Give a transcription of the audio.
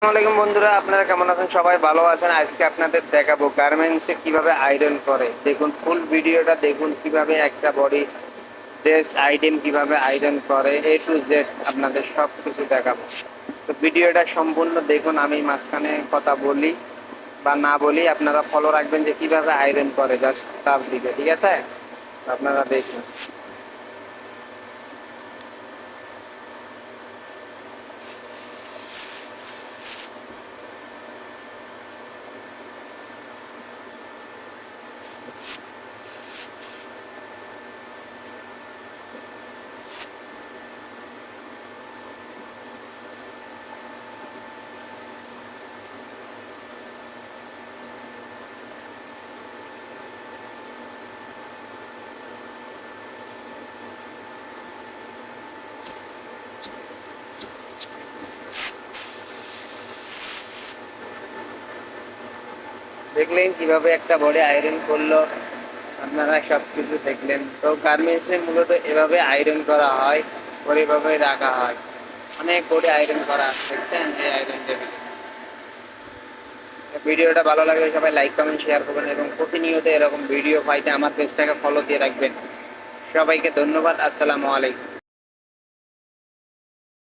আসসালামাইকুম বন্ধুরা, আপনারা কেমন আছেন? সবাই ভালো আছেন? আজকে আপনাদের দেখাবো গার্মেন্টসে কিভাবে আয়রন করে। দেখুন, ফুল ভিডিওটা দেখুন, কিভাবে একটা বডি ড্রেস আইটেম কিভাবে আয়রন করে, A to Z আপনাদের সব কিছু দেখাবো। তো ভিডিওটা সম্পূর্ণ দেখুন, আমি মাঝখানে কথা বলি বা না বলি, আপনারা ফলো রাখবেন যে কিভাবে আয়রন করে, জাস্ট তার দিকে। ঠিক আছে, আপনারা দেখুন। দেখলেন কিভাবে একটা বডি আয়রন করলো, আপনারা সব কিছু দেখলেন। তো গার্মেন্টসে মূলত এভাবে আয়রন করা হয়, ওর এভাবে রাখা হয়। অনেক বডি আয়রন করা, দেখছেন এই আয়রন টেবিলে। ভিডিওটা ভালো লাগলে সবাই লাইক কমেন্ট শেয়ার করবেন এবং প্রতিনিয়ত এরকম ভিডিও পাইতে আমার পেজটাকে ফলো দিয়ে রাখবেন। সবাইকে ধন্যবাদ। আসসালামু আলাইকুম।